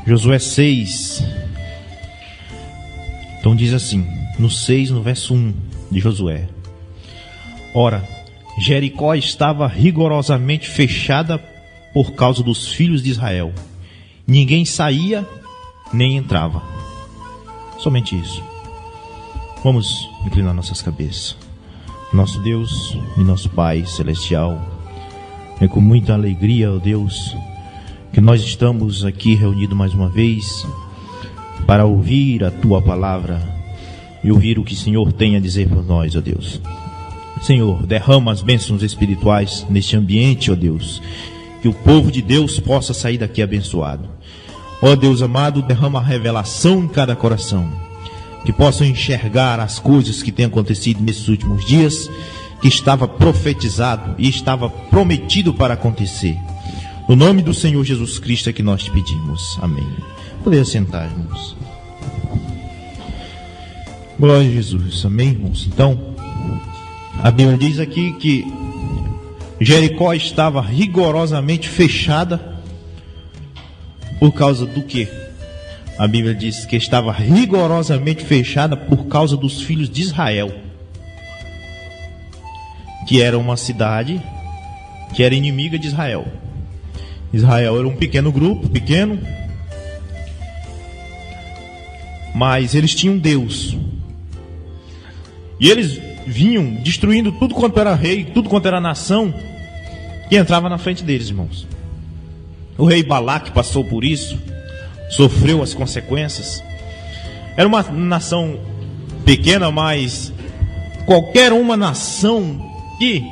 Josué 6. Então diz assim, no 6, no verso 1 de Josué: Ora, Jericó estava rigorosamente fechada por causa dos filhos de Israel. Ninguém saía nem entrava. Somente isso. Vamos inclinar nossas cabeças. Nosso Deus e nosso Pai Celestial, é com muita alegria, ó Deus, que nós estamos aqui reunidos mais uma vez para ouvir a Tua palavra e ouvir o que o Senhor tem a dizer por nós, ó Deus. Senhor, derrama as bênçãos espirituais neste ambiente, ó Deus, que o povo de Deus possa sair daqui abençoado. Ó Deus amado, derrama a revelação em cada coração, que possam enxergar as coisas que têm acontecido nesses últimos dias, que estava profetizado e estava prometido para acontecer. No nome do Senhor Jesus Cristo é que nós te pedimos. Amém. Poder sentar, irmãos. Glória a Jesus. Amém, irmãos. Então, a Bíblia diz aqui que Jericó estava rigorosamente fechada por causa do quê? A Bíblia diz que estava rigorosamente fechada por causa dos filhos de Israel, que era uma cidade que era inimiga de Israel. Israel era um pequeno grupo, pequeno, mas eles tinham Deus. E eles vinham destruindo tudo quanto era rei, tudo quanto era nação que entrava na frente deles, irmãos. O rei Balaque passou por isso, sofreu as consequências. Era uma nação pequena, mas qualquer uma nação que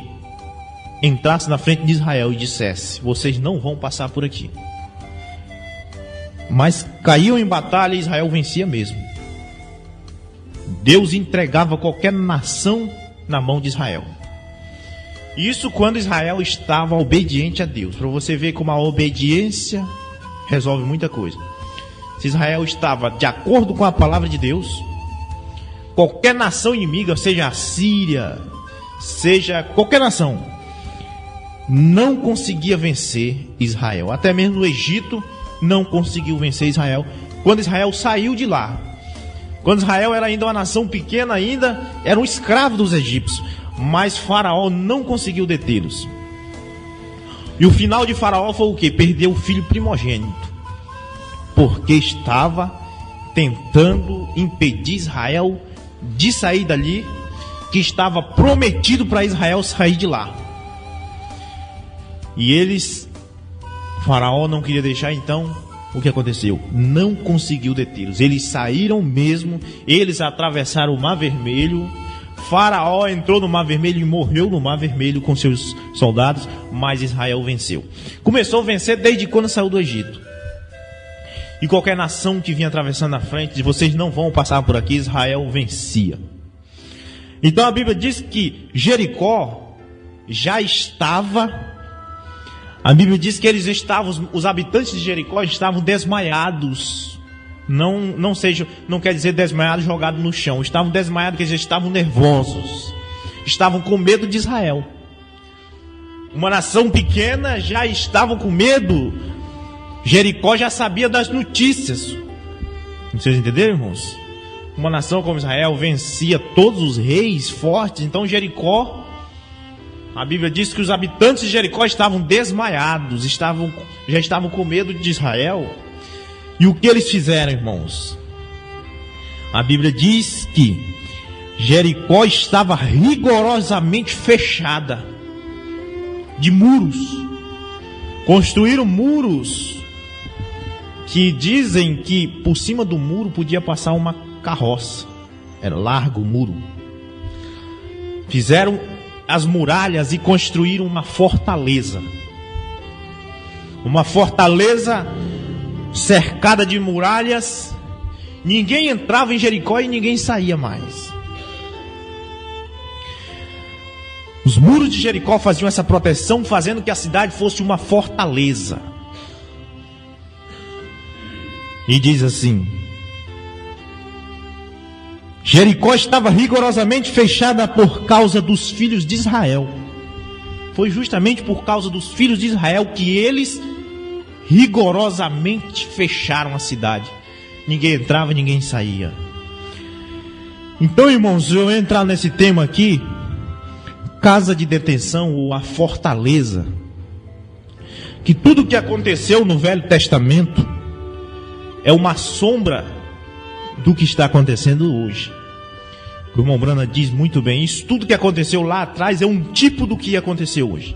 entrasse na frente de Israel e dissesse: vocês não vão passar por aqui, mas caíam em batalha e Israel vencia mesmo. Deus entregava qualquer nação na mão de Israel. Isso quando Israel estava obediente a Deus. Para você ver como a obediência resolve muita coisa. Se Israel estava de acordo com a palavra de Deus, qualquer nação inimiga, seja a Síria, seja qualquer nação, não conseguia vencer Israel. Até mesmo o Egito não conseguiu vencer Israel quando Israel saiu de lá. Quando Israel era ainda uma nação pequena, ainda era um escravo dos egípcios, mas Faraó não conseguiu detê-los. E o final de Faraó foi o quê? Perdeu o filho primogênito, porque estava tentando impedir Israel de sair dali, que estava prometido para Israel sair de lá. E Faraó não queria deixar, então o que aconteceu? Não conseguiu detê-los. Eles saíram mesmo, eles atravessaram o Mar Vermelho. Faraó entrou no Mar Vermelho e morreu no Mar Vermelho com seus soldados, mas Israel venceu. Começou a vencer desde quando saiu do Egito. E qualquer nação que vinha atravessando na frente, vocês não vão passar por aqui, Israel vencia. Então a Bíblia diz que Jericó já estava... A Bíblia diz que os habitantes de Jericó estavam desmaiados. Não quer dizer desmaiados jogados no chão. Estavam desmaiados, quer dizer, estavam nervosos. Estavam com medo de Israel. Uma nação pequena já estavam com medo. Jericó já sabia das notícias. Vocês entenderam, irmãos? Uma nação como Israel vencia todos os reis fortes. Então Jericó... A Bíblia diz que os habitantes de Jericó estavam desmaiados, já estavam com medo de Israel. E o que eles fizeram, irmãos? A Bíblia diz que Jericó estava rigorosamente fechada de muros. Construíram muros que dizem que por cima do muro podia passar uma carroça. Era largo o muro. Fizeram as muralhas e construíram uma fortaleza. Uma fortaleza cercada de muralhas. Ninguém entrava em Jericó e ninguém saía mais. Os muros de Jericó faziam essa proteção, fazendo que a cidade fosse uma fortaleza. E diz assim: Jericó estava rigorosamente fechada por causa dos filhos de Israel. Foi justamente por causa dos filhos de Israel que eles rigorosamente fecharam a cidade. Ninguém entrava, ninguém saía. Então, irmãos, eu vou entrar nesse tema aqui, casa de detenção ou a fortaleza. Que tudo que aconteceu no Velho Testamento é uma sombra do que está acontecendo hoje. O irmão Brana diz muito bem isso. Tudo que aconteceu lá atrás é um tipo do que aconteceu hoje.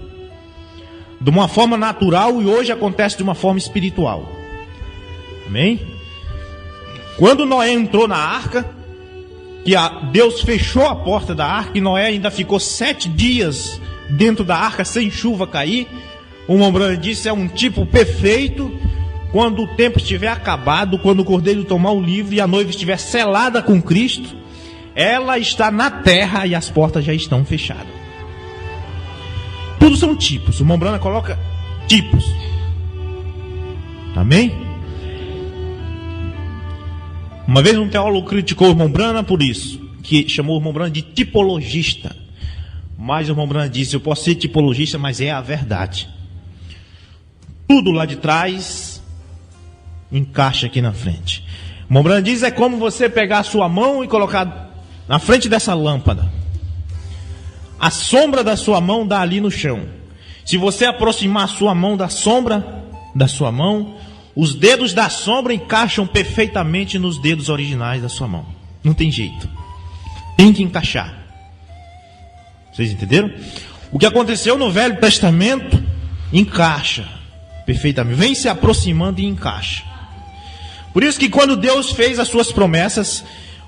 De uma forma natural, e hoje acontece de uma forma espiritual. Amém? Quando Noé entrou na arca, que Deus fechou a porta da arca, e Noé ainda ficou 7 dias dentro da arca sem chuva cair. O irmão Brana disse, é um tipo perfeito. Quando o tempo estiver acabado, quando o cordeiro tomar o livro e a noiva estiver selada com Cristo, ela está na terra e as portas já estão fechadas. Tudo são tipos. O irmão Brana coloca tipos. Amém? Uma vez um teólogo criticou o irmão Brana por isso, que chamou o irmão Brana de tipologista. Mas o irmão Brana disse, eu posso ser tipologista, mas é a verdade. Tudo lá de trás encaixa aqui na frente. O irmão Brana diz, é como você pegar a sua mão e colocar na frente dessa lâmpada. A sombra da sua mão dá ali no chão. Se você aproximar a sua mão da sombra da sua mão, os dedos da sombra encaixam perfeitamente nos dedos originais da sua mão. Não tem jeito. Tem que encaixar. Vocês entenderam? O que aconteceu no Velho Testamento encaixa perfeitamente. Vem se aproximando e encaixa. Por isso que quando Deus fez as suas promessas,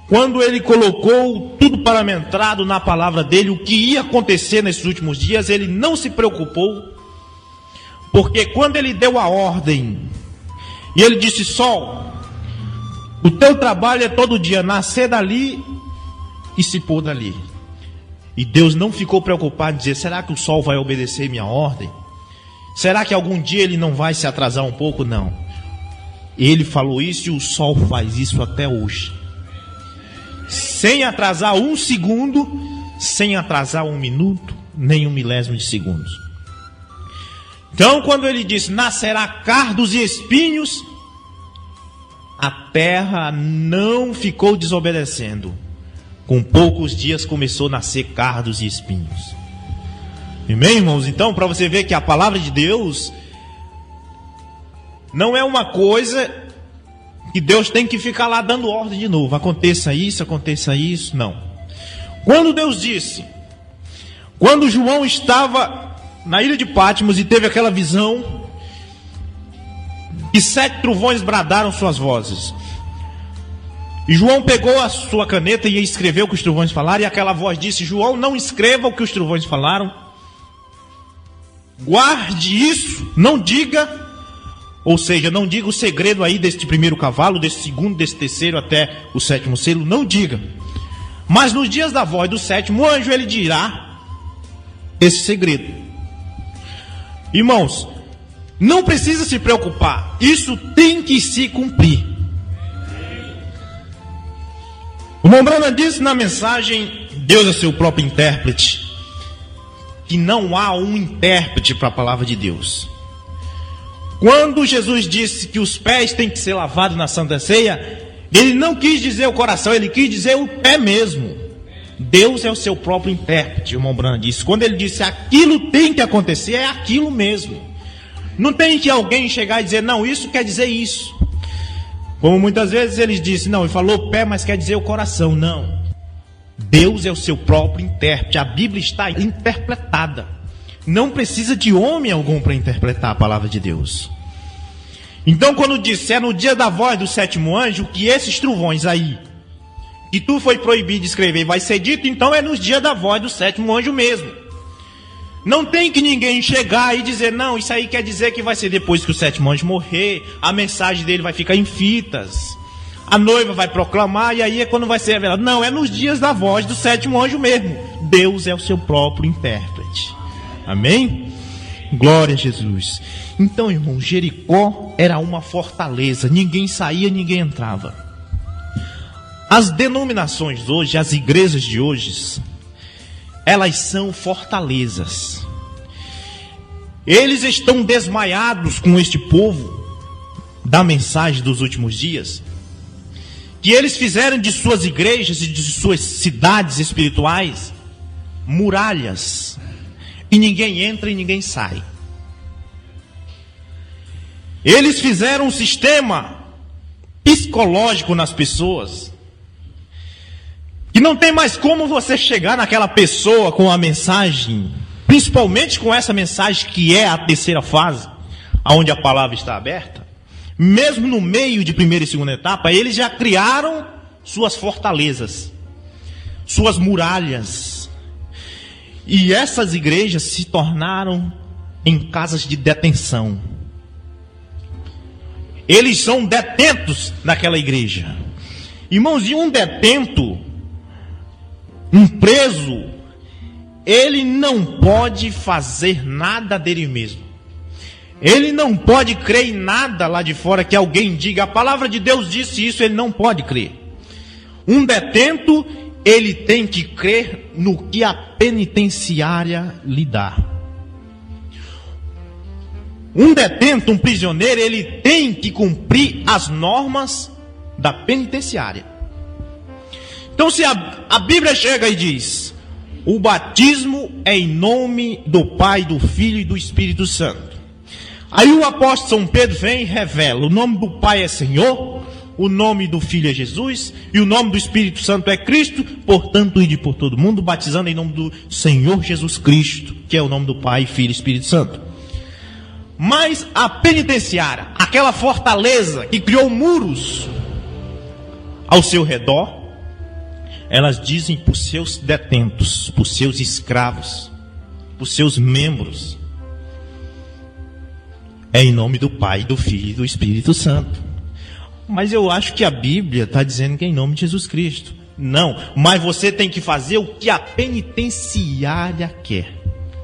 quando Ele colocou tudo parametrado na palavra dEle, o que ia acontecer nesses últimos dias, Ele não se preocupou. Porque quando Ele deu a ordem, e Ele disse, sol, o teu trabalho é todo dia nascer dali e se pôr dali. E Deus não ficou preocupado em dizer, será que o sol vai obedecer minha ordem? Será que algum dia ele não vai se atrasar um pouco? Não. Ele falou isso e o sol faz isso até hoje. Sem atrasar 1 segundo, sem atrasar 1 minuto, nem 1 milésimo de segundos. Então, quando ele disse, nascerá cardos e espinhos, a terra não ficou desobedecendo. Com poucos dias começou a nascer cardos e espinhos. Amém, irmãos? Então, para você ver que a palavra de Deus não é uma coisa que Deus tem que ficar lá dando ordem de novo. Aconteça isso, não. Quando Deus disse, quando João estava na ilha de Patmos e teve aquela visão, e 7 trovões bradaram suas vozes. E João pegou a sua caneta e escreveu o que os trovões falaram, e aquela voz disse, João, não escreva o que os trovões falaram. Guarde isso, não diga, ou seja, não diga o segredo aí deste primeiro cavalo, desse segundo, desse terceiro até o 7º selo, não diga. Mas nos dias da voz do 7º anjo, ele dirá esse segredo. Irmãos, não precisa se preocupar, isso tem que se cumprir. O irmão Brana disse na mensagem, Deus é seu próprio intérprete, que não há um intérprete para a palavra de Deus. Quando Jesus disse que os pés têm que ser lavados na Santa Ceia, ele não quis dizer o coração, ele quis dizer o pé mesmo. Deus é o seu próprio intérprete, o irmão Brana disse. Quando ele disse aquilo tem que acontecer, é aquilo mesmo. Não tem que alguém chegar e dizer, não, isso quer dizer isso. Como muitas vezes eles dizem, não, ele falou pé, mas quer dizer o coração. Não. Deus é o seu próprio intérprete. A Bíblia está interpretada. Não precisa de homem algum para interpretar a palavra de Deus. Então, quando disse, é no dia da voz do 7º anjo, que esses trovões aí, que tu foi proibido de escrever, vai ser dito, então é nos dias da voz do 7º anjo mesmo. Não tem que ninguém chegar e dizer, não, isso aí quer dizer que vai ser depois que o 7º anjo morrer, a mensagem dele vai ficar em fitas, a noiva vai proclamar, e aí é quando vai ser revelado. Não, é nos dias da voz do 7º anjo mesmo. Deus é o seu próprio intérprete. Amém? Glória a Jesus. Então, irmão, Jericó era uma fortaleza, ninguém saía, ninguém entrava. As denominações hoje, as igrejas de hoje, elas são fortalezas. Eles estão desmaiados com este povo da mensagem dos últimos dias, que eles fizeram de suas igrejas e de suas cidades espirituais muralhas, e ninguém entra e ninguém sai. Eles fizeram um sistema psicológico nas pessoas, que não tem mais como você chegar naquela pessoa com a mensagem, principalmente com essa mensagem que é a terceira fase, onde a palavra está aberta. Mesmo no meio de primeira e segunda etapa, eles já criaram suas fortalezas, suas muralhas. E essas igrejas se tornaram em casas de detenção. Eles são detentos naquela igreja. Irmãos, e um detento, um preso, ele não pode fazer nada dele mesmo. Ele não pode crer em nada lá de fora que alguém diga, a palavra de Deus disse isso, ele não pode crer. Um detento, ele tem que crer no que a penitenciária lhe dá. Um detento, um prisioneiro, ele tem que cumprir as normas da penitenciária. Então, se a Bíblia chega e diz, o batismo é em nome do Pai, do Filho e do Espírito Santo. Aí o apóstolo São Pedro vem e revela, o nome do Pai é Senhor, o nome do Filho é Jesus, e o nome do Espírito Santo é Cristo, portanto, ide por todo mundo, batizando em nome do Senhor Jesus Cristo, que é o nome do Pai, Filho e Espírito Santo. Mas a penitenciária, aquela fortaleza que criou muros ao seu redor, elas dizem para os seus detentos, para os seus escravos, para os seus membros, é em nome do Pai, do Filho e do Espírito Santo. Mas eu acho que a Bíblia está dizendo que é em nome de Jesus Cristo. Não, mas você tem que fazer o que a penitenciária quer.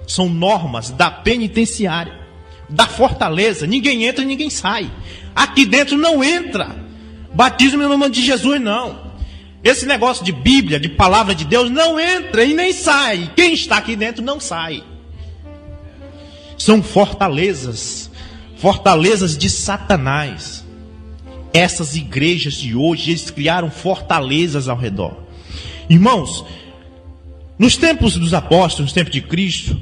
São normas da penitenciária, da fortaleza. Ninguém entra e ninguém sai. Aqui dentro não entra batismo em nome de Jesus, não. Esse negócio de Bíblia, de palavra de Deus, não entra e nem sai. Quem está aqui dentro não sai. São fortalezas, fortalezas de Satanás. Essas igrejas de hoje, eles criaram fortalezas ao redor. Irmãos, nos tempos dos apóstolos, no tempo de Cristo,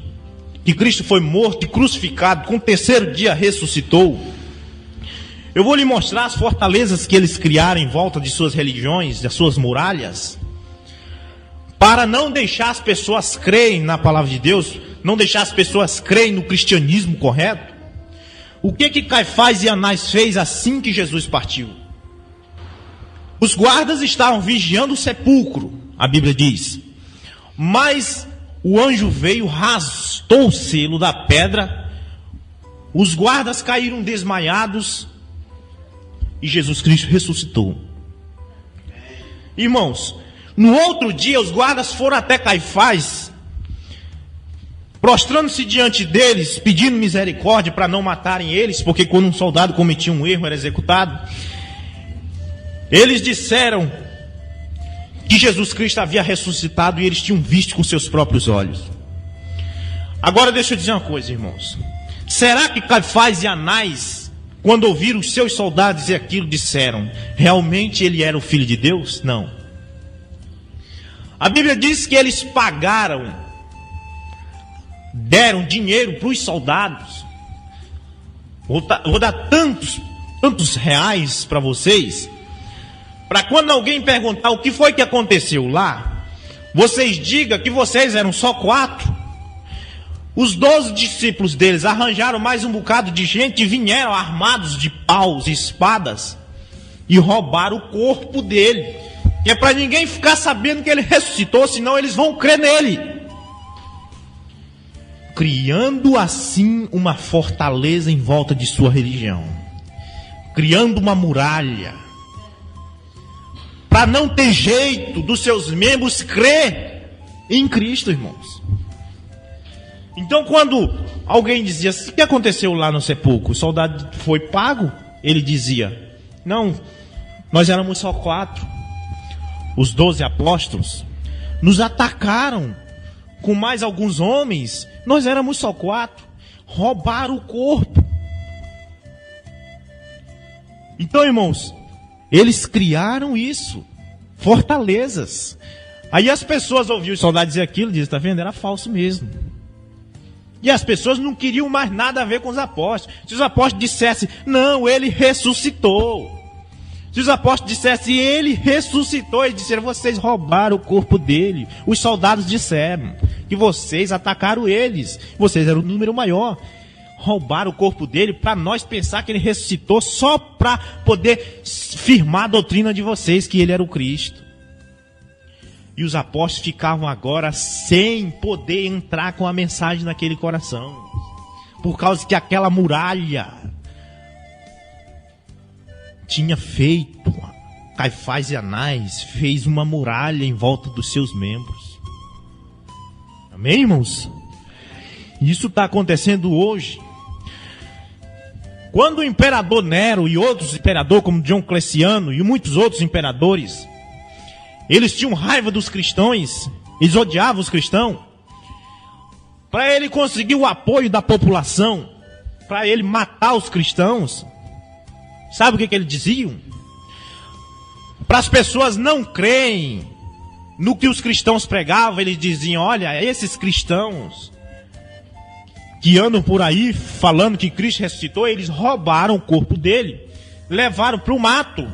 que Cristo foi morto e crucificado, com o terceiro dia ressuscitou. Eu vou lhe mostrar as fortalezas que eles criaram em volta de suas religiões, das suas muralhas, para não deixar as pessoas crerem na palavra de Deus, não deixar as pessoas crerem no cristianismo correto. O que Caifás e Anás fez assim que Jesus partiu? Os guardas estavam vigiando o sepulcro, a Bíblia diz. Mas o anjo veio, rastou o selo da pedra, os guardas caíram desmaiados e Jesus Cristo ressuscitou. Irmãos, no outro dia os guardas foram até Caifás, prostrando-se diante deles, pedindo misericórdia para não matarem eles, porque quando um soldado cometia um erro era executado. Eles disseram que Jesus Cristo havia ressuscitado e eles tinham visto com seus próprios olhos. Agora deixa eu dizer uma coisa, irmãos. Será que Caifás e Anás, quando ouviram os seus soldados dizer aquilo, disseram, realmente ele era o Filho de Deus? Não. A Bíblia diz que eles pagaram, deram dinheiro para os soldados. Vou dar tantos reais para vocês, para quando alguém perguntar o que foi que aconteceu lá, vocês digam que vocês eram só 4. Os 12 discípulos deles arranjaram mais um bocado de gente e vieram armados de paus e espadas e roubaram o corpo dele, que é para ninguém ficar sabendo que ele ressuscitou, senão eles vão crer nele, criando assim uma fortaleza em volta de sua religião, criando uma muralha, para não ter jeito dos seus membros crer em Cristo, irmãos. Então, quando alguém dizia, o que aconteceu lá no sepulcro? O soldado foi pago? Ele dizia, não, nós éramos só 4. Os 12 apóstolos nos atacaram com mais alguns homens. Nós éramos só 4. roubaram o corpo. Então, irmãos, eles criaram isso, fortalezas. Aí as pessoas ouviam os soldados dizer aquilo, diziam, está vendo? Era falso mesmo. E as pessoas não queriam mais nada a ver com os apóstolos. Se os apóstolos dissessem, não, ele ressuscitou. Se os apóstolos dissessem, ele ressuscitou, eles disseram, vocês roubaram o corpo dele. Os soldados disseram que vocês atacaram eles. Vocês eram o número maior. Roubaram o corpo dele para nós pensar que ele ressuscitou só para poder firmar a doutrina de vocês, que ele era o Cristo. E os apóstolos ficavam agora sem poder entrar com a mensagem naquele coração. Por causa que aquela muralha tinha feito, Caifás e Anás fez uma muralha em volta dos seus membros. Amém, irmãos? Isso está acontecendo hoje. Quando o imperador Nero e outros imperadores, como Diocleciano e muitos outros imperadores, eles tinham raiva dos cristãos, eles odiavam os cristãos, para ele conseguir o apoio da população, para ele matar os cristãos, sabe o que eles diziam? Para as pessoas não crerem no que os cristãos pregavam, eles diziam, olha, esses cristãos que andam por aí falando que Cristo ressuscitou, eles roubaram o corpo dele, levaram para o mato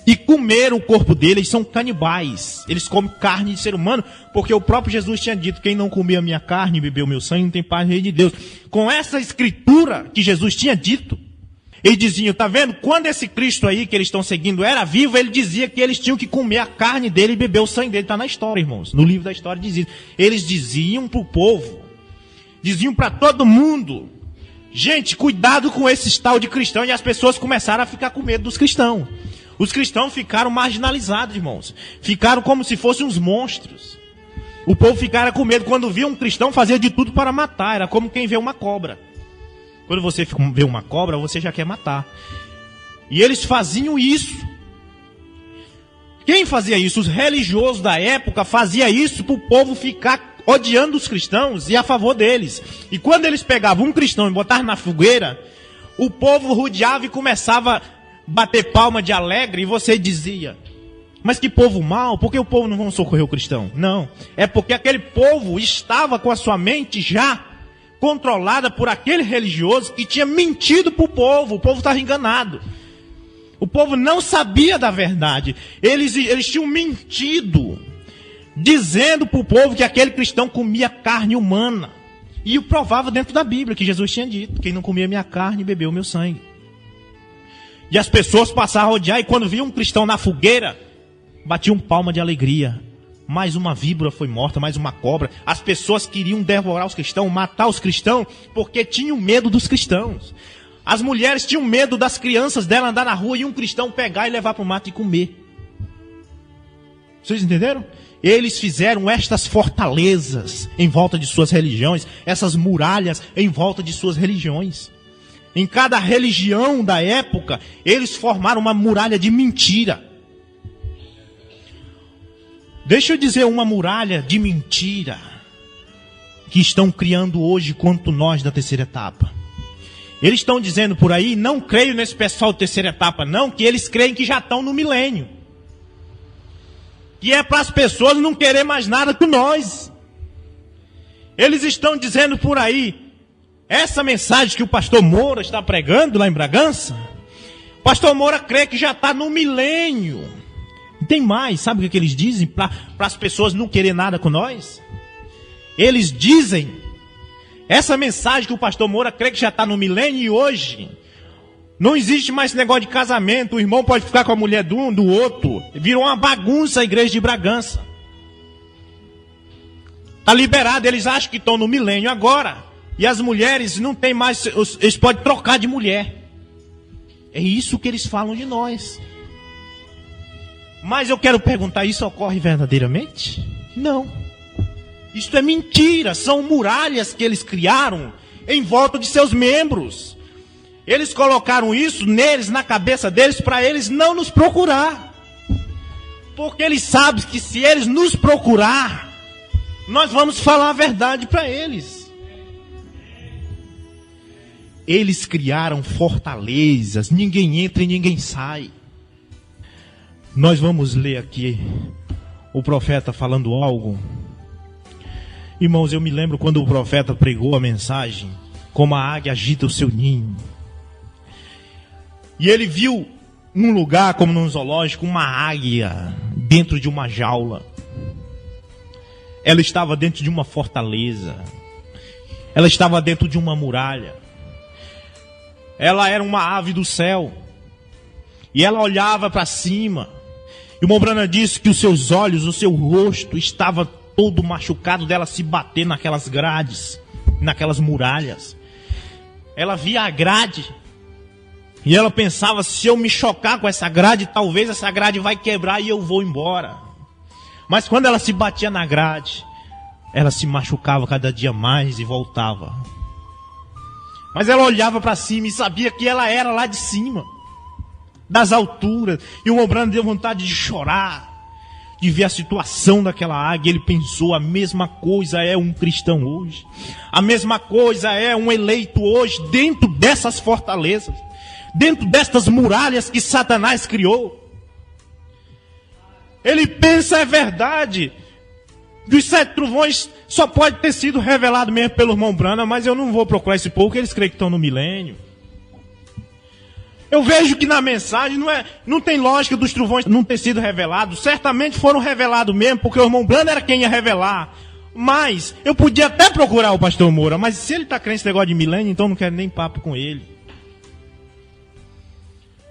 e comeram o corpo dele. Eles são canibais, eles comem carne de ser humano, porque o próprio Jesus tinha dito, quem não comia a minha carne e bebeu o meu sangue não tem paz no reino de Deus. Com essa escritura que Jesus tinha dito, eles diziam, tá vendo? Quando esse Cristo aí que eles estão seguindo era vivo, ele dizia que eles tinham que comer a carne dele e beber o sangue dele. Está na história, irmãos, no livro da história diz isso. Eles diziam para o povo, diziam para todo mundo, gente, cuidado com esse tal de cristão. E as pessoas começaram a ficar com medo dos cristãos. Os cristãos ficaram marginalizados, irmãos. Ficaram como se fossem uns monstros. O povo ficara com medo. Quando via um cristão, fazia de tudo para matar. Era como quem vê uma cobra. Quando você vê uma cobra, você já quer matar. E eles faziam isso. Quem fazia isso? Os religiosos da época faziam isso para o povo ficar odiando os cristãos e a favor deles. E quando eles pegavam um cristão e botavam na fogueira, o povo rodeava e começava a bater palma de alegre, e você dizia, mas que povo mau, por que o povo não vai socorrer o cristão? Não, é porque aquele povo estava com a sua mente já controlada por aquele religioso que tinha mentido para o povo estava enganado. O povo não sabia da verdade, eles tinham mentido, dizendo para o povo que aquele cristão comia carne humana. E o provava dentro da Bíblia, que Jesus tinha dito, quem não comia minha carne, bebeu o meu sangue. E as pessoas passaram a odiar, e quando viam um cristão na fogueira, batiam palma de alegria. Mais uma víbora foi morta, mais uma cobra. As pessoas queriam devorar os cristãos, matar os cristãos, porque tinham medo dos cristãos. As mulheres tinham medo das crianças dela andar na rua e um cristão pegar e levar para o mato e comer. Vocês entenderam? Eles fizeram estas fortalezas em volta de suas religiões, essas muralhas em volta de suas religiões. Em cada religião da época, eles formaram uma muralha de mentira. Deixa eu dizer uma muralha de mentira que estão criando hoje quanto nós da terceira etapa. Eles estão dizendo por aí, não creio nesse pessoal da terceira etapa não, que eles creem que já estão no milênio. Que é para as pessoas não querer mais nada com nós. Eles estão dizendo por aí, essa mensagem que o pastor Moura está pregando lá em Bragança, o pastor Moura crê que já está no milênio. Tem mais, sabe o que eles dizem para as pessoas não querer nada com nós? Eles dizem, essa mensagem que o pastor Moura crê que já está no milênio e hoje não existe mais esse negócio de casamento, o irmão pode ficar com a mulher do um, do outro. Virou uma bagunça a igreja de Bragança. Está liberado, eles acham que estão no milênio agora. E as mulheres não tem mais, eles podem trocar de mulher. É isso que eles falam de nós. Mas eu quero perguntar, isso ocorre verdadeiramente? Não. Isso é mentira, são muralhas que eles criaram em volta de seus membros. Eles colocaram isso neles, na cabeça deles, para eles não nos procurar. Porque eles sabem que se eles nos procurar, nós vamos falar a verdade para eles. eles criaram fortalezas, ninguém entra e ninguém sai. Nós vamos ler aqui o profeta falando algo. Irmãos, eu me lembro quando o profeta pregou a mensagem, como a águia agita o seu ninho. E ele viu num lugar como num zoológico uma águia dentro de uma jaula. Ela estava dentro de uma fortaleza. Ela estava dentro de uma muralha. Ela era uma ave do céu. E ela olhava para cima. E o irmão Branham disse que os seus olhos, o seu rosto estava todo machucado dela se bater naquelas grades, naquelas muralhas. Ela via a grade. E ela pensava, se eu me chocar com essa grade, talvez essa grade vai quebrar e eu vou embora. Mas quando ela se batia na grade, ela se machucava cada dia mais e voltava. Mas ela olhava para cima e sabia que ela era lá de cima, das alturas. E o Branham deu vontade de chorar, de ver a situação daquela águia. Ele pensou, a mesma coisa é um cristão hoje. A mesma coisa é um eleito hoje, dentro dessas fortalezas, dentro destas muralhas que Satanás criou. Ele pensa, é verdade, dos 7 trovões só pode ter sido revelado mesmo pelo irmão Branham, mas eu não vou procurar esse povo, que eles creem que estão no milênio. Eu vejo que na mensagem não tem lógica dos trovões não ter sido revelados. Certamente foram revelados mesmo, porque o irmão Branham era quem ia revelar. Mas eu podia até procurar o pastor Moura, mas se ele está crendo nesse negócio de milênio, então não quero nem papo com ele.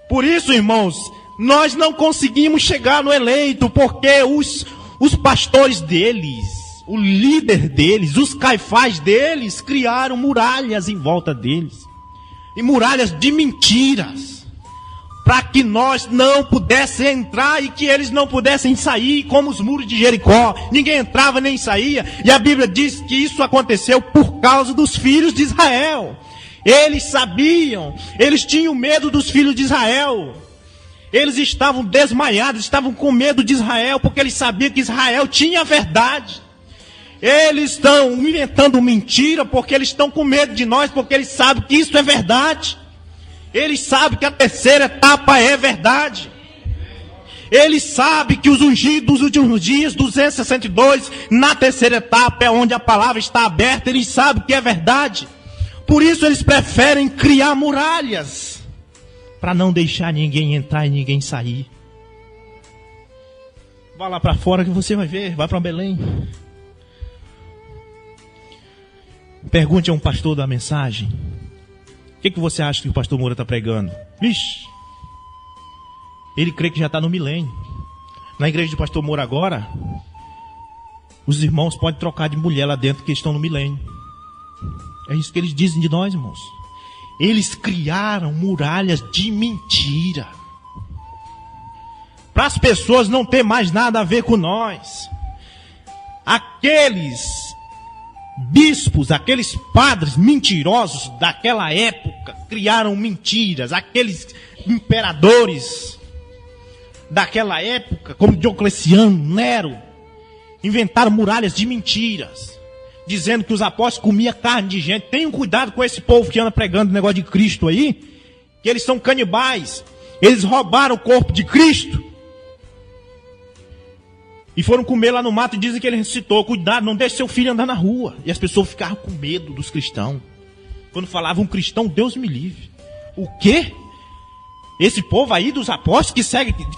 Por isso, irmãos, nós não conseguimos chegar no eleito, porque os pastores deles, o líder deles, os caifás deles, criaram muralhas em volta deles. E muralhas de mentiras, para que nós não pudéssemos entrar e que eles não pudessem sair, como os muros de Jericó. Ninguém entrava nem saía. E a Bíblia diz que isso aconteceu por causa dos filhos de Israel. Eles sabiam, eles tinham medo dos filhos de Israel. Eles estavam desmaiados, estavam com medo de Israel, porque eles sabiam que Israel tinha a verdade. Eles estão inventando mentira, porque eles estão com medo de nós, porque eles sabem que isso é verdade. Eles sabem que a terceira etapa é verdade. Eles sabem que os ungidos dos últimos dias, 262, na terceira etapa é onde a palavra está aberta. Eles sabem que é verdade. Por isso eles preferem criar muralhas, para não deixar ninguém entrar e ninguém sair. Vá lá para fora que você vai ver, vai para Belém. Pergunte a um pastor da mensagem: o que você acha que o pastor Moura está pregando? Vixe, ele crê que já está no milênio. Na igreja do pastor Moura agora, os irmãos podem trocar de mulher lá dentro, que estão no milênio. É isso que eles dizem de nós, irmãos. Eles criaram muralhas de mentira, para as pessoas não ter mais nada a ver com nós. Aqueles bispos, aqueles padres mentirosos daquela época criaram mentiras. Aqueles imperadores daquela época, como Diocleciano, Nero, inventaram muralhas de mentiras, dizendo que os apóstolos comiam carne de gente. Tenham cuidado com esse povo que anda pregando o negócio de Cristo aí, que eles são canibais. Eles roubaram o corpo de Cristo e foram comer lá no mato, e dizem que ele ressuscitou. Cuidado, não deixe seu filho andar na rua. E as pessoas ficaram com medo dos cristãos. Quando falavam um cristão, Deus me livre. O quê? Esse povo aí dos apóstolos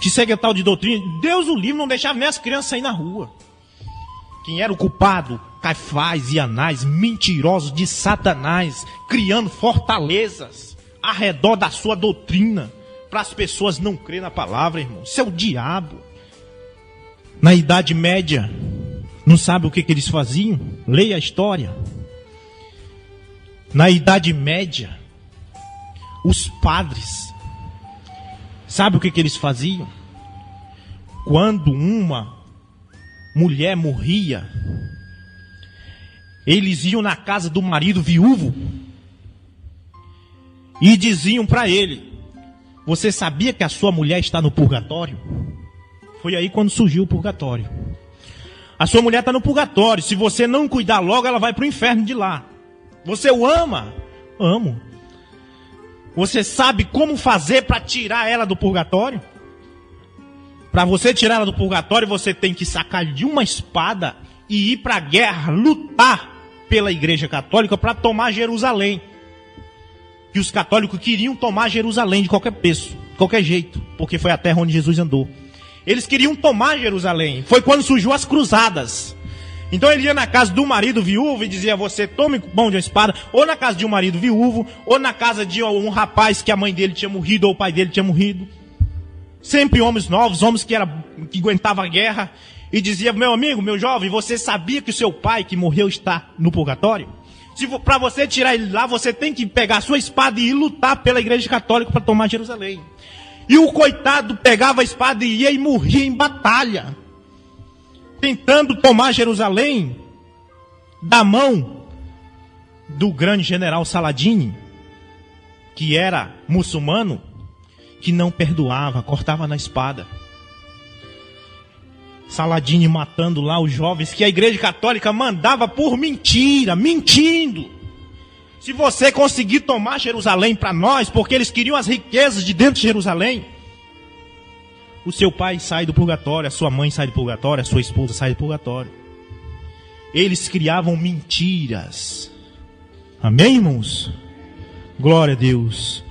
que segue a tal de doutrina, Deus o livre, não deixava nem as crianças sair na rua. Quem era o culpado? Caifás e Anás, mentirosos de Satanás, criando fortalezas ao redor da sua doutrina, para as pessoas não crerem na palavra, irmão. Isso é o diabo. Na Idade Média, não sabe o que eles faziam? Leia a história. Na Idade Média, os padres, sabe o que eles faziam? Quando uma mulher morria, eles iam na casa do marido viúvo e diziam para ele: você sabia que a sua mulher está no purgatório? Foi aí quando surgiu o purgatório. A sua mulher está no purgatório. Se você não cuidar logo, ela vai para o inferno de lá. Você o ama? Amo. Você sabe como fazer para tirar ela do purgatório? Para você tirar ela do purgatório, você tem que sacar de uma espada e ir para a guerra, lutar pela Igreja Católica para tomar Jerusalém. Que os católicos queriam tomar Jerusalém de qualquer preço, de qualquer jeito, porque foi a terra onde Jesus andou. Eles queriam tomar Jerusalém. Foi quando surgiu as cruzadas. Então ele ia na casa do marido viúvo e dizia: você tome mão de uma espada, ou na casa de um marido viúvo, ou na casa de um rapaz que a mãe dele tinha morrido, ou o pai dele tinha morrido. Sempre homens novos, homens que aguentavam a guerra. E dizia: meu amigo, meu jovem, você sabia que o seu pai que morreu está no purgatório? Para você tirar ele lá, você tem que pegar a sua espada e ir lutar pela Igreja Católica para tomar Jerusalém. E o coitado pegava a espada e ia e morria em batalha, tentando tomar Jerusalém da mão do grande general Saladin, que era muçulmano, que não perdoava, cortava na espada. Saladin matando lá os jovens que a Igreja Católica mandava por mentira, mentindo. Se você conseguir tomar Jerusalém para nós, porque eles queriam as riquezas de dentro de Jerusalém, o seu pai sai do purgatório, a sua mãe sai do purgatório, a sua esposa sai do purgatório. Eles criavam mentiras. Amém, irmãos? Glória a Deus.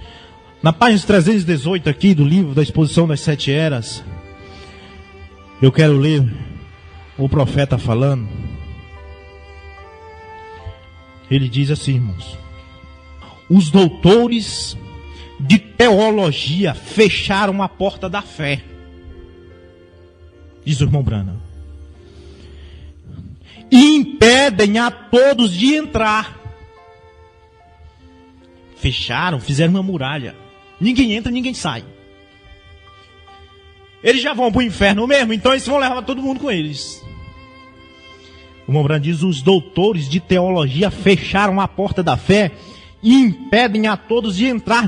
Na página 318 aqui do livro da Exposição das Sete Eras, eu quero ler o profeta falando. Ele diz assim, irmãos: os doutores de teologia fecharam a porta da fé, diz o irmão Branham, e impedem a todos de entrar. Fecharam, fizeram uma muralha. Ninguém entra, ninguém sai. Eles já vão para o inferno mesmo, então eles vão levar todo mundo com eles. O irmão Branham diz: os doutores de teologia fecharam a porta da fé e impedem a todos de entrar.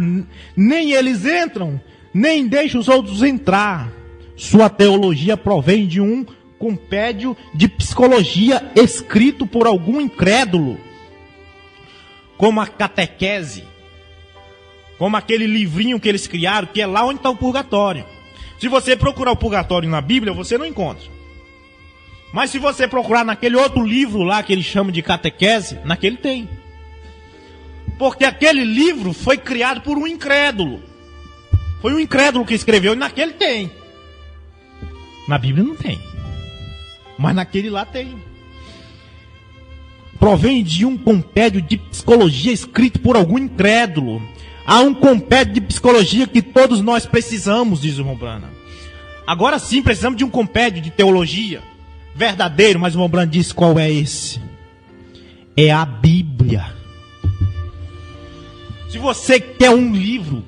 Nem eles entram, nem deixam os outros entrar. Sua teologia provém de um compêndio de psicologia escrito por algum incrédulo, como a catequese, como aquele livrinho que eles criaram, que é lá onde está o purgatório. Se você procurar o purgatório na Bíblia, você não encontra. Mas se você procurar naquele outro livro lá que eles chamam de catequese, naquele tem. Porque aquele livro foi criado por um incrédulo. Foi um incrédulo que escreveu, e naquele tem. Na Bíblia não tem, mas naquele lá tem. Provém de um compêndio de psicologia escrito por algum incrédulo. Há um compêndio de psicologia que todos nós precisamos, diz o irmão Branham. Agora sim precisamos de um compêndio de teologia verdadeiro, mas o irmão Branham diz: qual é esse? É a Bíblia. Se você quer um livro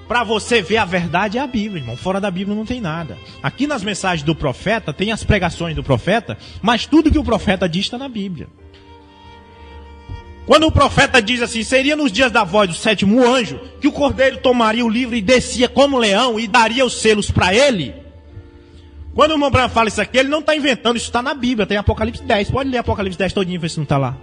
para você ver a verdade, é a Bíblia, irmão. Fora da Bíblia não tem nada. Aqui nas mensagens do profeta tem as pregações do profeta, mas tudo que o profeta diz está na Bíblia. Quando o profeta diz assim: seria nos dias da voz do sétimo anjo que o cordeiro tomaria o livro e descia como leão e daria os selos para ele. Quando o irmão Branham fala isso aqui, ele não está inventando, isso está na Bíblia, tem Apocalipse 10. Pode ler Apocalipse 10 todinho, ver se não está lá.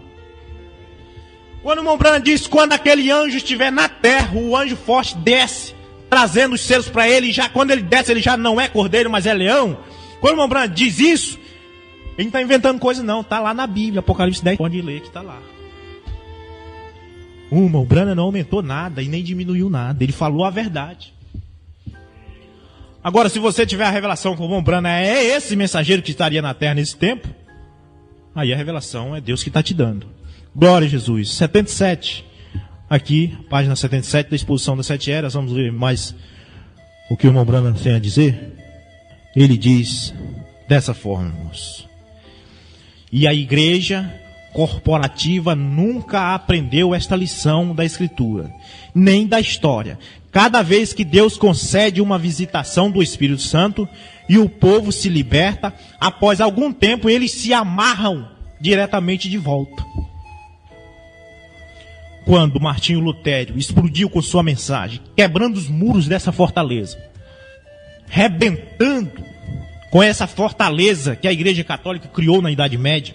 Quando o irmão Branham diz: quando aquele anjo estiver na terra, o anjo forte desce, trazendo os selos para ele, e já quando ele desce, ele já não é cordeiro, mas é leão. Quando o irmão Branham diz isso, ele não está inventando coisa não, está lá na Bíblia, Apocalipse 10, pode ler que está lá. O irmão Branham não aumentou nada e nem diminuiu nada, ele falou a verdade. Agora, se você tiver a revelação que o irmão Branham é esse mensageiro que estaria na terra nesse tempo, aí a revelação é Deus que está te dando. Glória a Jesus. 77, aqui, página 77 da Exposição das Sete Eras, vamos ver mais o que o irmão Branham tem a dizer. Ele diz dessa forma, irmãos: e a igreja corporativa nunca aprendeu esta lição da Escritura, nem da história. Cada vez que Deus concede uma visitação do Espírito Santo e o povo se liberta, após algum tempo eles se amarram diretamente de volta. Quando Martinho Lutero explodiu com sua mensagem, quebrando os muros dessa fortaleza, rebentando com essa fortaleza que a Igreja Católica criou na Idade Média,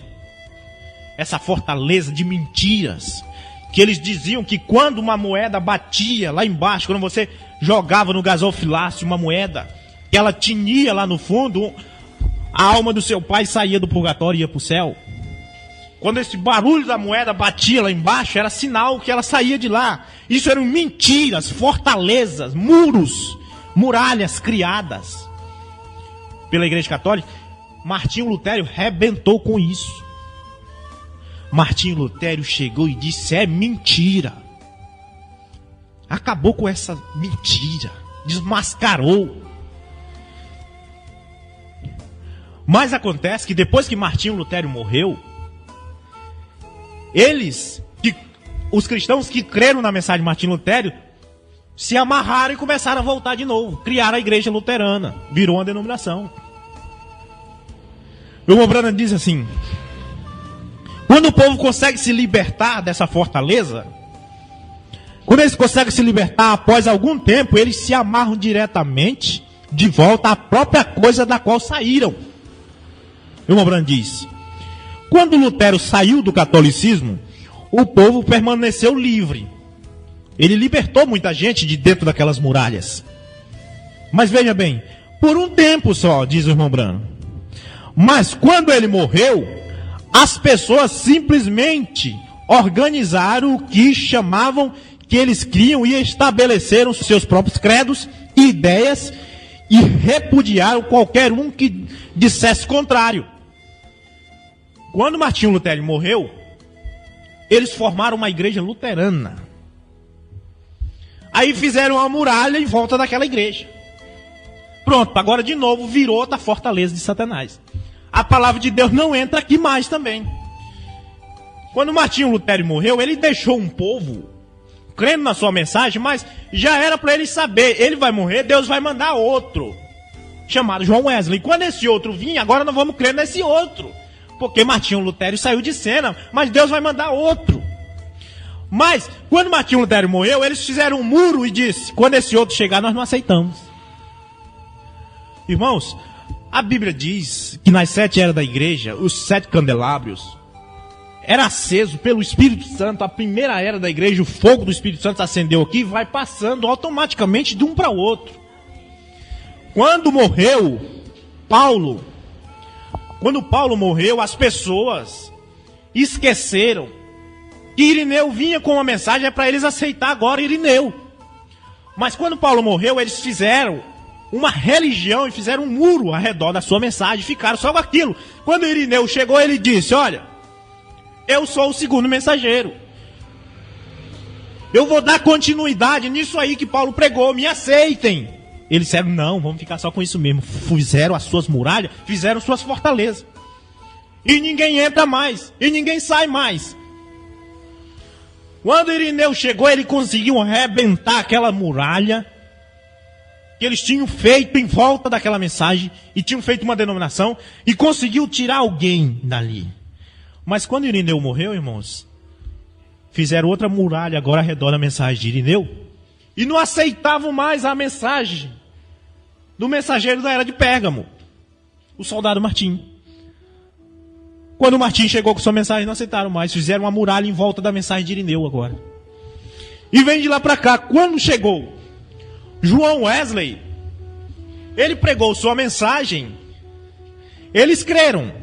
essa fortaleza de mentiras que eles diziam que quando uma moeda batia lá embaixo, quando você jogava no gasofilácio uma moeda, que ela tinha lá no fundo, a alma do seu pai saía do purgatório e ia para o céu. Quando esse barulho da moeda batia lá embaixo, era sinal que ela saía de lá. Isso eram mentiras, fortalezas, muros, muralhas criadas pela Igreja Católica. Martinho Lutero rebentou com isso. Martinho Lutero chegou e disse: é mentira. Acabou com essa mentira, desmascarou. Mas acontece que depois que Martinho Lutero morreu, os cristãos que creram na mensagem de Martinho Lutero, se amarraram e começaram a voltar de novo. Criaram a igreja luterana, virou uma denominação. O irmão Branham diz assim: quando o povo consegue se libertar dessa fortaleza, quando eles conseguem se libertar após algum tempo, eles se amarram diretamente de volta à própria coisa da qual saíram. O irmão Branham diz: quando Lutero saiu do catolicismo, o povo permaneceu livre. Ele libertou muita gente de dentro daquelas muralhas. Mas veja bem, por um tempo só, diz o irmão Branham. Mas quando ele morreu, as pessoas simplesmente organizaram o que chamavam, que eles criam, e estabeleceram seus próprios credos e ideias e repudiaram qualquer um que dissesse contrário. Quando Martinho Lutero morreu, eles formaram uma igreja luterana. Aí fizeram uma muralha em volta daquela igreja. Pronto, agora de novo virou outra fortaleza de Satanás. A palavra de Deus não entra aqui mais também. Quando Martinho Lutero morreu, ele deixou um povo crendo na sua mensagem, mas já era para ele saber, ele vai morrer, Deus vai mandar outro, chamado João Wesley. Quando esse outro vir, agora nós vamos crer nesse outro, porque Martinho Lutero saiu de cena, mas Deus vai mandar outro. Mas, quando Martinho Lutero morreu, eles fizeram um muro e disse: quando esse outro chegar, nós não aceitamos. Irmãos, a Bíblia diz que nas 7 eras da igreja, os 7 candelabros, era aceso pelo Espírito Santo. A primeira era da igreja, o fogo do Espírito Santo acendeu aqui e vai passando automaticamente de um para o outro. Quando morreu Paulo, quando Paulo morreu, as pessoas esqueceram que Irineu vinha com uma mensagem para eles aceitar agora Irineu. Mas quando Paulo morreu, eles fizeram uma religião e fizeram um muro ao redor da sua mensagem, ficaram só com aquilo. Quando Irineu chegou, ele disse: olha, eu sou o segundo mensageiro, eu vou dar continuidade nisso aí que Paulo pregou, me aceitem. Eles disseram: não, vamos ficar só com isso mesmo. Fizeram as suas muralhas, fizeram suas fortalezas, e ninguém entra mais, e ninguém sai mais. Quando Irineu chegou, ele conseguiu arrebentar aquela muralha que eles tinham feito em volta daquela mensagem, e tinham feito uma denominação, e conseguiu tirar alguém dali. Mas quando Irineu morreu, irmãos, fizeram outra muralha agora ao redor da mensagem de Irineu, e não aceitavam mais a mensagem do mensageiro da era de Pérgamo, o soldado Martim. Quando Martim chegou com sua mensagem, não aceitaram mais, fizeram uma muralha em volta da mensagem de Irineu agora. E vem de lá para cá. Quando chegou João Wesley, ele pregou sua mensagem, eles creram.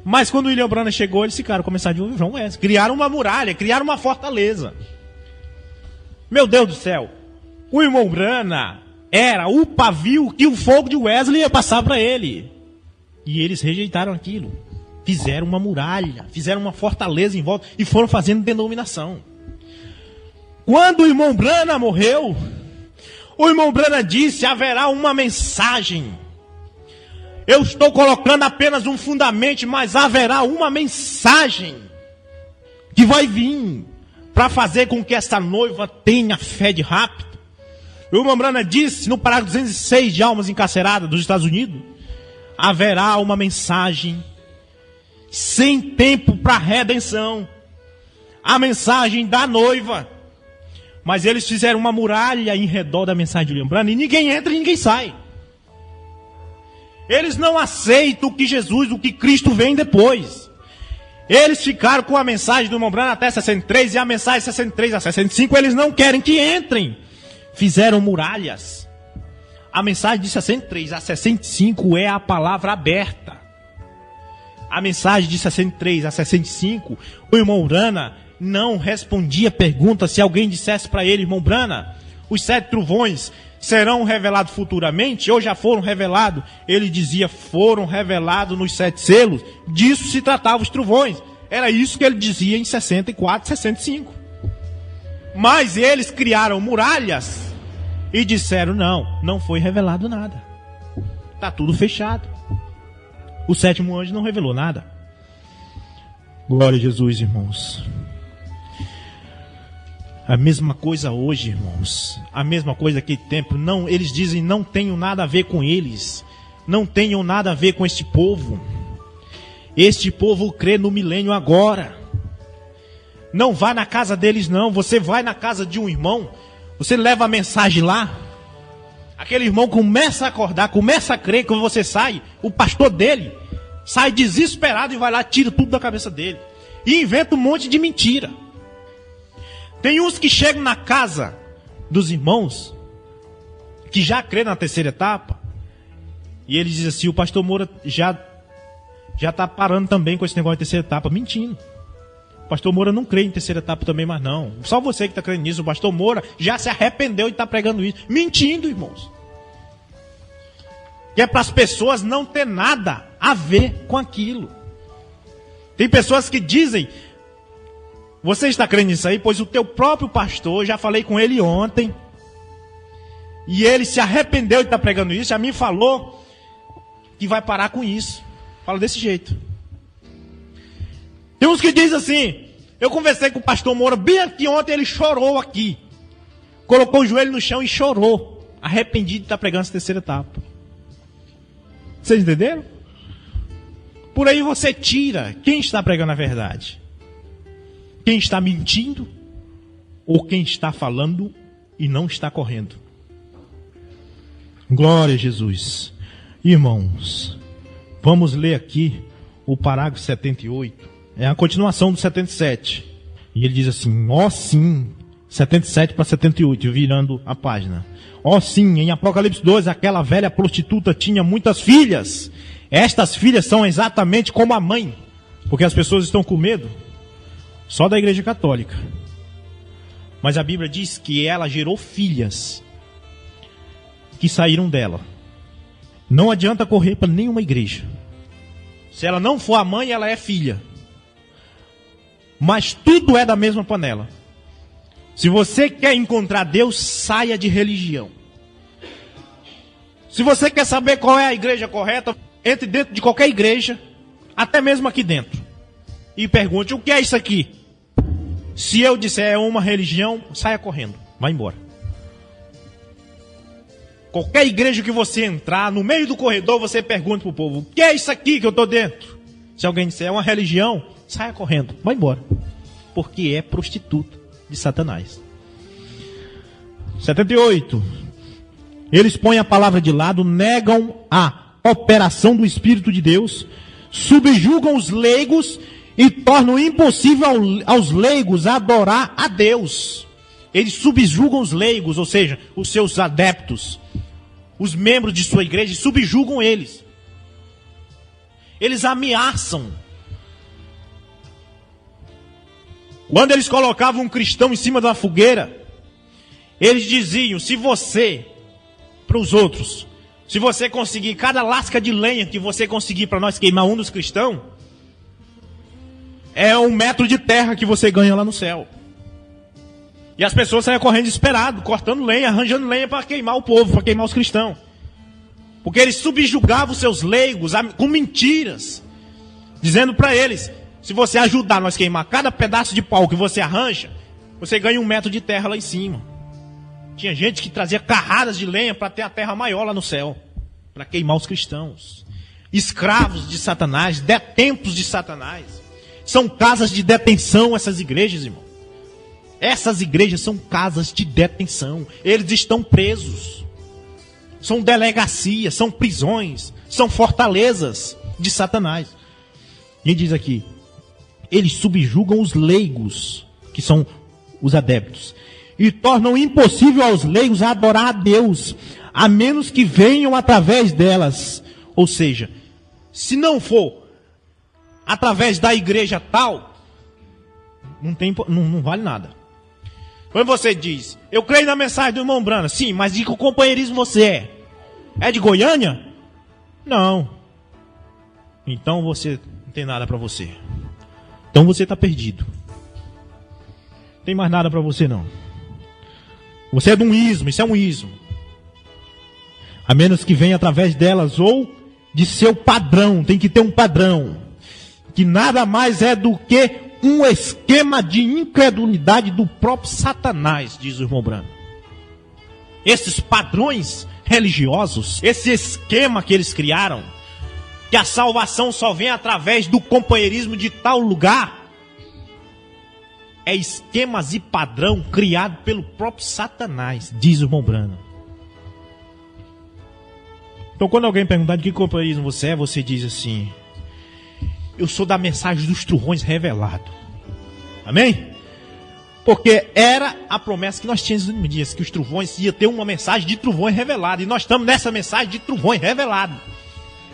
Mas quando William Branham chegou, eles ficaram com a mensagem de João Wesley. Criaram uma muralha, criaram uma fortaleza. Meu Deus do céu, o irmão Branham era o pavio que o fogo de Wesley ia passar para ele. E eles rejeitaram aquilo. Fizeram uma muralha, fizeram uma fortaleza em volta e foram fazendo denominação. Quando o irmão Branham morreu, o irmão Branham disse: haverá uma mensagem. Eu estou colocando apenas um fundamento, mas haverá uma mensagem que vai vir para fazer com que essa noiva tenha fé de rápido. O irmão Branham disse no parágrafo 206 de Almas Encarceradas dos Estados Unidos: haverá uma mensagem sem tempo para redenção, a mensagem da noiva. Mas eles fizeram uma muralha em redor da mensagem de William Branham, e ninguém entra e ninguém sai. Eles não aceitam o que Jesus, o que Cristo vem depois. Eles ficaram com a mensagem do irmão Branham até 63 e a mensagem 63 a 65 eles não querem que entrem. Fizeram muralhas. A mensagem de 63 a 65 é a palavra aberta. A mensagem de 63 a 65, o irmão Branham não respondia pergunta. Se alguém dissesse para ele, irmão Branham, os 7 trovões serão revelados futuramente ou já foram revelados? Ele dizia, foram revelados nos 7 selos. Disso se tratava os trovões. Era isso que ele dizia em 64, 65. Mas eles criaram muralhas e disseram, não foi revelado nada. Está tudo fechado. O 7º anjo não revelou nada. Glória a Jesus, irmãos. A mesma coisa hoje, irmãos. A mesma coisa naquele tempo. Não, eles dizem, não tenho nada a ver com eles. Não tenho nada a ver com este povo. Este povo crê no milênio agora. Não vá na casa deles, não. Você vai na casa de um irmão, você leva a mensagem lá. Aquele irmão começa a acordar, começa a crer. Quando você sai, o pastor dele sai desesperado e vai lá, tira tudo da cabeça dele. E inventa um monte de mentira. Tem uns que chegam na casa dos irmãos, que já crê na terceira etapa, e eles dizem assim, o pastor Moura já está parando também com esse negócio de terceira etapa. Mentindo. O pastor Moura não crê em terceira etapa também mais não. Só você que está crendo nisso. O pastor Moura já se arrependeu de estar pregando isso. Mentindo, irmãos. Que é para as pessoas não ter nada a ver com aquilo. Tem pessoas que dizem, você está crendo nisso aí? Pois o teu próprio pastor, já falei com ele ontem, e ele se arrependeu de estar pregando isso, já me falou que vai parar com isso. Fala desse jeito. Tem uns que dizem assim, eu conversei com o pastor Moura bem aqui ontem, ele chorou aqui. Colocou o joelho no chão e chorou, arrependido de estar pregando essa terceira etapa. Vocês entenderam? Por aí você tira quem está pregando a verdade. Quem está mentindo ou quem está falando e não está correndo. Glória a Jesus. Irmãos, vamos ler aqui o parágrafo 78. É a continuação do 77. E ele diz assim, ó sim, 77 para 78, virando a página. Ó sim, em Apocalipse 2, aquela velha prostituta tinha muitas filhas. Estas filhas são exatamente como a mãe. Porque as pessoas estão com medo só da Igreja Católica. Mas a Bíblia diz que ela gerou filhas que saíram dela. Não adianta correr para nenhuma igreja. Se ela não for a mãe, ela é filha. Mas tudo é da mesma panela. Se você quer encontrar Deus, saia de religião. Se você quer saber qual é a igreja correta, entre dentro de qualquer igreja, até mesmo aqui dentro, e pergunte, o que é isso aqui? Se eu disser é uma religião, saia correndo, vai embora. Qualquer igreja que você entrar, no meio do corredor, você pergunta para o povo, o que é isso aqui que eu estou dentro? Se alguém disser é uma religião, saia correndo, vai embora. Porque é prostituta de Satanás. 78. Eles põem a palavra de lado, negam a operação do Espírito de Deus, subjugam os leigos e tornam impossível aos leigos adorar a Deus. Eles subjugam os leigos, ou seja, os seus adeptos, os membros de sua igreja, subjugam eles. Eles ameaçam. Quando eles colocavam um cristão em cima da fogueira, eles diziam, se você, para os outros, se você conseguir cada lasca de lenha que você conseguir para nós queimar um dos cristãos, é 1 metro de terra que você ganha lá no céu. E as pessoas saíam correndo desesperadas, cortando lenha, arranjando lenha para queimar o povo, para queimar os cristãos. Porque eles subjugavam os seus leigos com mentiras, dizendo para eles, se você ajudar nós queimar cada pedaço de pau que você arranja, você ganha 1 metro de terra lá em cima. Tinha gente que trazia carradas de lenha para ter a terra maior lá no céu, para queimar os cristãos. Escravos de Satanás, detentos de Satanás. São casas de detenção essas igrejas, irmão. Essas igrejas são casas de detenção. Eles estão presos. São delegacias, são prisões, são fortalezas de Satanás. E diz aqui, eles subjugam os leigos, que são os adeptos, e tornam impossível aos leigos adorar a Deus, a menos que venham através delas. Ou seja, se não for através da igreja tal, não vale nada. Quando você diz, eu creio na mensagem do irmão Brana, sim, mas de que companheirismo você é? É de Goiânia? Não. Então você não tem nada para você. Então você está perdido. Não tem mais nada para você não. Você é de um ismo, isso é um ismo. A menos que venha através delas ou de seu padrão, tem que ter um padrão. Que nada mais é do que um esquema de incredulidade do próprio Satanás, diz o irmão Brano. Esses padrões religiosos, esse esquema que eles criaram, que a salvação só vem através do companheirismo de tal lugar, é esquemas e padrão criado pelo próprio Satanás, diz o irmão Brano. Então quando alguém perguntar de que companheirismo você é, você diz assim, eu sou da mensagem dos trovões revelado. Amém? Porque era a promessa que nós tínhamos no dias, que os trovões ia ter uma mensagem de trovões revelado. E nós estamos nessa mensagem de trovões revelado.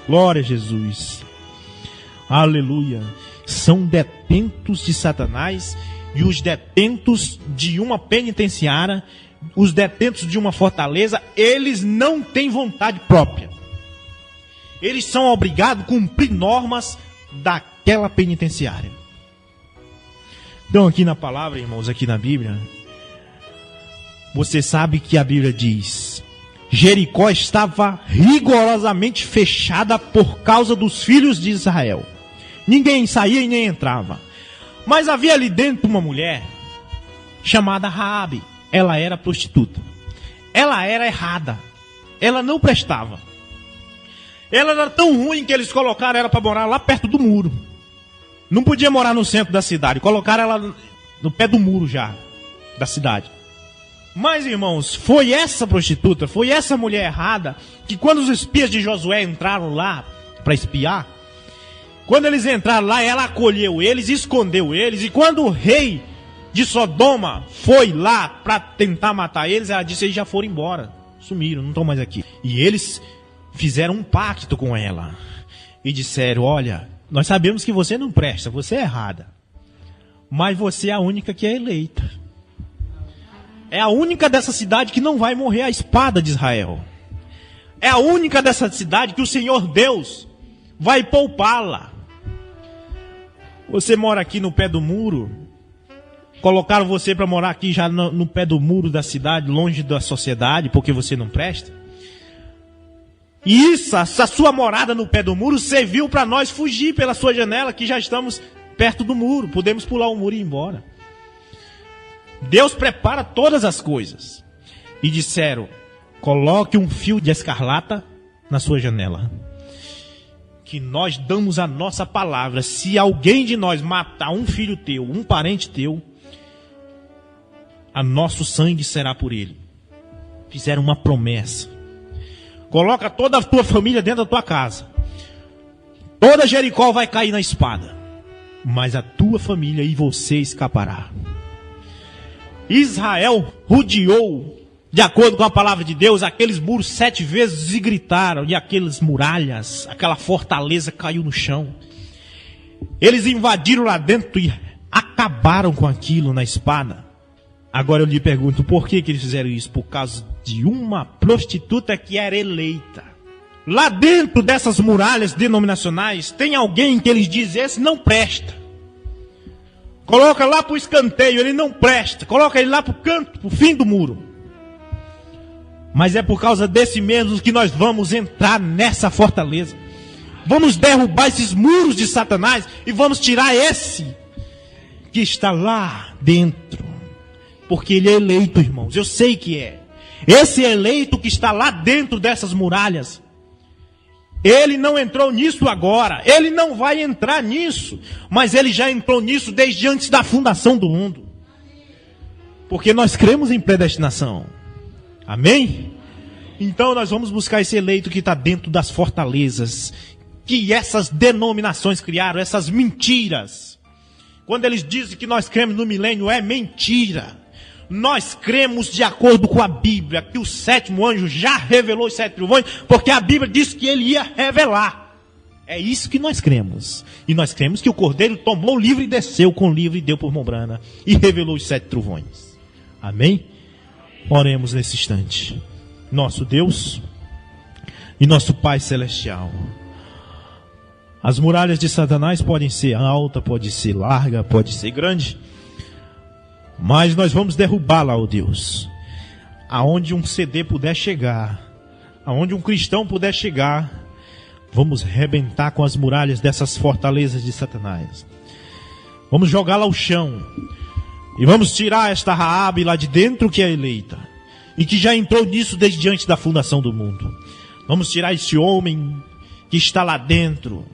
Glória a Jesus. Aleluia. São detentos de Satanás e os detentos de uma penitenciária, os detentos de uma fortaleza, eles não têm vontade própria. Eles são obrigados a cumprir normas daquela penitenciária. Então aqui na palavra, irmãos, aqui na Bíblia, você sabe que a Bíblia diz, Jericó estava rigorosamente fechada por causa dos filhos de Israel. Ninguém saía e nem entrava. Mas havia ali dentro uma mulher chamada Raabe. Ela era prostituta. Ela era errada. Ela não prestava. Ela era tão ruim que eles colocaram ela para morar lá perto do muro. Não podia morar no centro da cidade. Colocaram ela no pé do muro já, da cidade. Mas, irmãos, foi essa prostituta, foi essa mulher errada, que quando os espias de Josué entraram lá para espiar, quando eles entraram lá, ela acolheu eles, escondeu eles, e quando o rei de Sodoma foi lá para tentar matar eles, ela disse, eles já foram embora, sumiram, não estão mais aqui. E eles fizeram um pacto com ela, e disseram, olha, nós sabemos que você não presta, você é errada, mas você é a única que é eleita. É a única dessa cidade que não vai morrer a espada de Israel. É a única dessa cidade que o Senhor Deus vai poupá-la. Você mora aqui no pé do muro. Colocaram você para morar aqui já no pé do muro da cidade, longe da sociedade, porque você não presta. E isso, essa sua morada no pé do muro, serviu para nós fugir pela sua janela, que já estamos perto do muro. Podemos pular o muro e ir embora. Deus prepara todas as coisas. E disseram, coloque um fio de escarlata na sua janela. Que nós damos a nossa palavra. Se alguém de nós matar um filho teu, um parente teu, a nosso sangue será por ele. Fizeram uma promessa. Coloca toda a tua família dentro da tua casa. Toda Jericó vai cair na espada. Mas a tua família e você escapará. Israel rodeou, de acordo com a palavra de Deus, aqueles muros 7 vezes e gritaram, e aquelas muralhas, aquela fortaleza caiu no chão. Eles invadiram lá dentro e acabaram com aquilo na espada. Agora eu lhe pergunto, por que eles fizeram isso? Por causa de uma prostituta que era eleita. Lá dentro dessas muralhas denominacionais, tem alguém que eles dizem, esse não presta. Coloca lá para o escanteio, ele não presta. Coloca ele lá para o canto, para o fim do muro. Mas é por causa desse mesmo que nós vamos entrar nessa fortaleza. Vamos derrubar esses muros de Satanás e vamos tirar esse que está lá dentro. Porque ele é eleito, irmãos. Eu sei que é. Esse eleito que está lá dentro dessas muralhas, ele não entrou nisso agora, ele não vai entrar nisso, mas ele já entrou nisso desde antes da fundação do mundo. Porque nós cremos em predestinação. Amém? Então nós vamos buscar esse eleito que está dentro das fortalezas, que essas denominações criaram, essas mentiras. quando eles dizem que nós cremos no milênio, é mentira. Nós cremos de acordo com a Bíblia, que o 7º anjo já revelou os 7 trovões, porque a Bíblia disse que ele ia revelar. É isso que nós cremos. E nós cremos que o Cordeiro tomou o livro e desceu com o livro e deu por membrana e revelou os 7 trovões. Amém? Oremos nesse instante. Nosso Deus e nosso Pai Celestial. As muralhas de Satanás podem ser alta, pode ser larga, pode ser grande, mas nós vamos derrubá-la, ó Deus. Aonde um CD puder chegar, aonde um cristão puder chegar, vamos rebentar com as muralhas dessas fortalezas de Satanás. Vamos jogá-la ao chão e vamos tirar esta Raabe lá de dentro, que é eleita e que já entrou nisso desde antes da fundação do mundo. Vamos tirar esse homem que está lá dentro,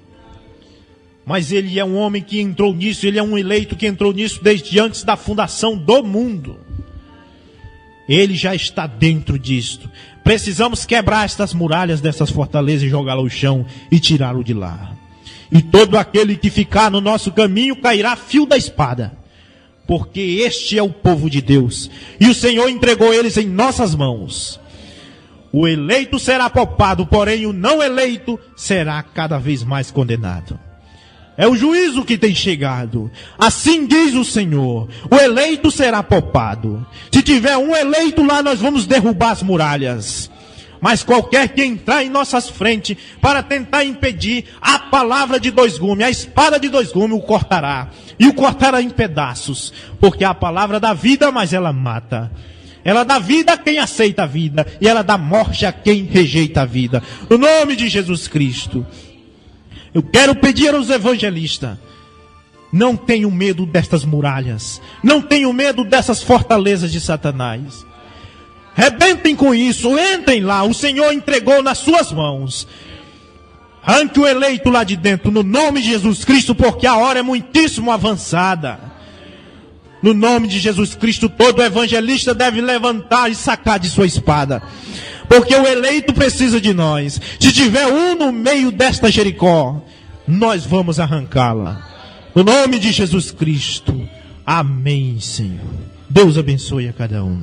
mas ele é um homem que entrou nisso, ele é um eleito que entrou nisso desde antes da fundação do mundo. Ele já está dentro disto. Precisamos quebrar estas muralhas dessas fortalezas e jogá-lo ao chão e tirá-lo de lá. E todo aquele que ficar no nosso caminho cairá a fio da espada, porque este é o povo de Deus, e o Senhor entregou eles em nossas mãos. O eleito será poupado, porém o não eleito será cada vez mais condenado. É o juízo que tem chegado. Assim diz o Senhor. O eleito será poupado. Se tiver um eleito lá, nós vamos derrubar as muralhas. Mas qualquer que entrar em nossas frentes para tentar impedir, a palavra de 2 gumes, a espada de 2 gumes o cortará. E o cortará em pedaços. Porque a palavra dá vida, mas ela mata. Ela dá vida a quem aceita a vida. E ela dá morte a quem rejeita a vida. No nome de Jesus Cristo. Eu quero pedir aos evangelistas, não tenham medo destas muralhas, não tenham medo dessas fortalezas de Satanás. Rebentem com isso, entrem lá, o Senhor entregou nas suas mãos. Arranque o eleito lá de dentro, no nome de Jesus Cristo, porque a hora é muitíssimo avançada. No nome de Jesus Cristo, todo evangelista deve levantar e sacar de sua espada. Porque o eleito precisa de nós. Se tiver um no meio desta Jericó, nós vamos arrancá-la. No nome de Jesus Cristo. Amém, Senhor. Deus abençoe a cada um.